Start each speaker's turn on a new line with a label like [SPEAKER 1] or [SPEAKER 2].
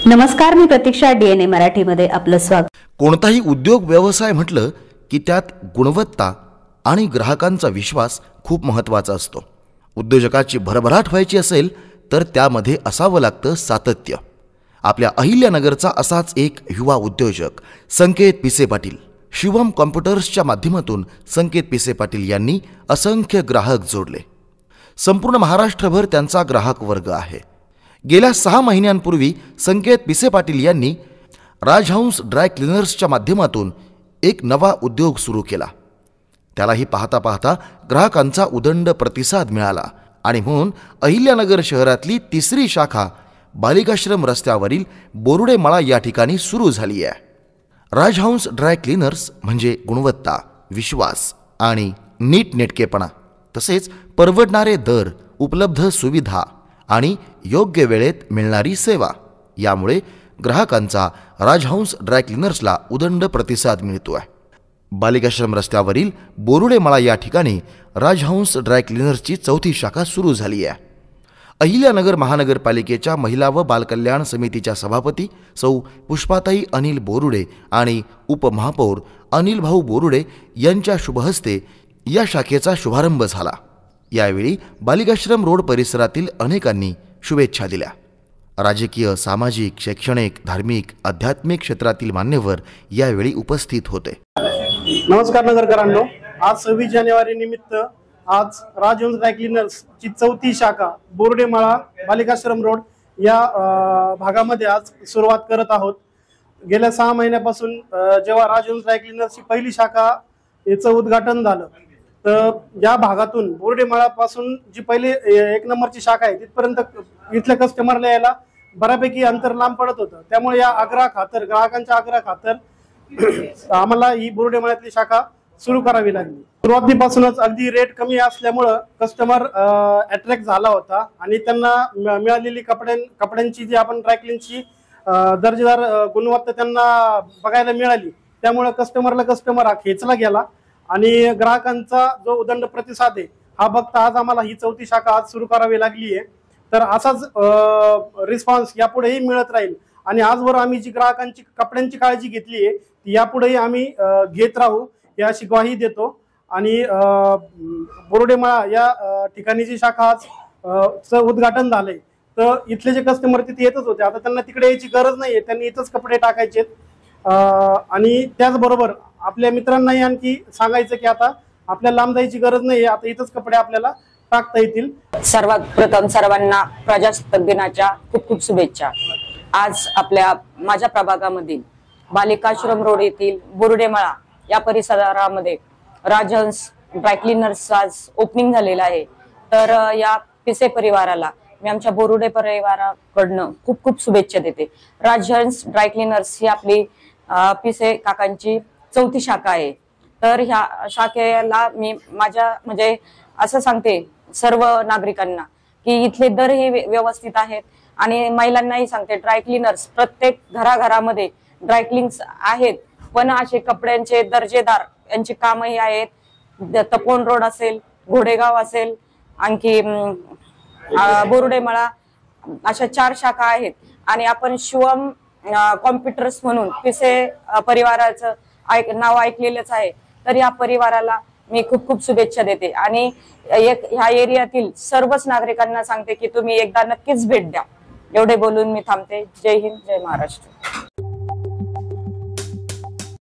[SPEAKER 1] नमस्कार, मी प्रतीक्षा. DNA मराठीमध्ये आपलं स्वागत.
[SPEAKER 2] कोणताही उद्योग व्यवसाय म्हटलं की त्यात गुणवत्ता आणि ग्राहकांचा विश्वास खूप महत्त्वाचा असतो. उद्योजकाची भरभराट व्हायची असेल तर त्यामध्ये असावं लागतं सातत्य. आपल्या अहिल्यानगरचा असाच एक युवा उद्योजक संकेत पिसे पाटील. शिवम कॉम्प्युटर्सच्या माध्यमातून संकेत पिसे पाटील यांनी असंख्य ग्राहक जोडले. संपूर्ण महाराष्ट्रभर त्यांचा ग्राहक वर्ग आहे. गेल्या 6 महिन्यांपूर्वी संकेत पिसे पाटील यांनी राजहंस ड्राय क्लिनर्सच्या माध्यमातून एक नवा उद्योग सुरू केला. त्यालाही पाहता पाहता ग्राहकांचा उदंड प्रतिसाद मिळाला आणि म्हणून अहिल्यानगर शहरातली 3री शाखा बालिकाश्रम रस्त्यावरील बोरुडे मळा या ठिकाणी सुरू झाली आहे. राजहंस ड्राय क्लिनर्स म्हणजे गुणवत्ता, विश्वास आणि नीटनेटकेपणा, तसेच परवडणारे दर, उपलब्ध सुविधा आणि योग्य वेळेत मिळणारी सेवा. यामुळे ग्राहकांचा राजहंस ड्राय क्लिनर्सला उदंड प्रतिसाद मिळतो आहे. बालिकाश्रम रस्त्यावरील बोरुडे मळा या ठिकाणी राजहंस ड्राय क्लिनर्सची 4थी शाखा सुरू झाली आहे. अहिल्यानगर महानगरपालिकेच्या महिला व बालकल्याण समितीच्या सभापती सौ पुष्पाताई अनिल बोरुडे आणि उपमहापौर अनिल भाऊ बोरुडे यांच्या शुभहस्ते या शाखेचा शुभारंभ झाला. यावेळी बालिकाश्रम रोड परिसरातील अनेकांनी शुभेच्छा दिल्या. राजकीय, सामाजिक, शैक्षणिक, धार्मिक, आध्यात्मिक क्षेत्रातील मान्यवर यावेळी उपस्थित होते.
[SPEAKER 3] नमस्कार नगरकरांनो, आज 26 जानेवारी निमित्त आज राजहंस ड्राय क्लिनर्स ची 4थी शाखा बोरुडे मळा बालिकाश्रम रोड या भागामध्ये आज सुरुवात करत आहोत. गेल्या 6 महिन्यापासून जेव्हा राजहंस ड्राय क्लिनर्सची पहिली शाखा याचं उद्घाटन झालं, तर या भागातून बोरुडे मळापासून जी पहिली 1 नंबरची शाखा आहे तिथपर्यंत इथल्या कस्टमरला यायला बऱ्यापैकी अंतर लांब पडत होतं. त्यामुळे या ग्राहकांच्या आग्रह खातर आम्हाला ही बोरुडे मळ्यातली शाखा सुरू करावी लागली. सुरुवातीपासूनच अगदी रेट कमी असल्यामुळं कस्टमर अट्रॅक्ट झाला होता आणि त्यांना मिळालेली कपड्यांची जी आपण ड्रायक्लिनची दर्जेदार गुणवत्ता त्यांना बघायला मिळाली. त्यामुळे कस्टमर हा खेचला गेला आणि ग्राहकांचा जो उदंड प्रतिसाद आहे हा बघता आज आम्हाला ही 4थी शाखा आज सुरू करावी लागली आहे. तर असाच रिस्पॉन्स यापुढेही मिळत राहील आणि आजवर आम्ही जी ग्राहकांची कपड्यांची काळजी घेतली आहे ती यापुढेही आम्ही घेत राहू या ग्वाही देतो. आणि बोरुडे मळा या ठिकाणी जी शाखा आज उद्घाटन झालंय, तर इथले जे कस्टमर तिथे येतच होते, आता त्यांना तिकडे यायची गरज नाहीये, त्यांनी इथंच कपडे टाकायचे. आणि त्याचबरोबर आपल्या मित्रांनाही आणखी सांगायचं की आता आपल्याला लांब जायची गरज नाहीये, आता इथंच कपडे आपल्याला टाकता येतील.
[SPEAKER 4] सर्वात प्रथम सर्वांना प्रजासत्ताक दिनाच्या खूप खूप शुभेच्छा. आज माझ्या प्रभागामधील बालिकाश्रम रोड येथील बोरुडे मळा या परिसरामध्ये राजहंस ड्राय क्लिनर्स आज ओपनिंग झालेलं आहे. तर या पिसे परिवाराला मी आमच्या बोरुडे परिवाराकडनं खूप खूप शुभेच्छा देते. राजहंस ड्राय क्लिनर्स ही आपली पिसे काकांची 4थी शाखा आहे. तर ह्या शाखेला मी म्हणजे असं सांगते सर्व नागरिकांना की इथले दरही व्यवस्थित आहेत आणि महिलांनाही सांगते ड्राय क्लिनर्स प्रत्येक घराघरामध्ये ड्राय क्लिन्स आहेत, पण असे कपड्यांचे दर्जेदार यांची कामही आहेत. तपोन रोड असेल, घोडेगाव असेल, आणखी बोरुडे मळा अशा 4 शाखा आहेत. आणि आपण शिवम कॉम्प्युटर्स म्हणून पिसे परिवाराचं नाव ऐकलेलंच आहे. तर या परिवाराला मी खूप खूप शुभेच्छा देते आणि ह्या एरियातील सर्वच नागरिकांना सांगते की तुम्ही एकदा नक्कीच भेट द्या. एवढे बोलून मी थांबते. जय हिंद, जय महाराष्ट्र.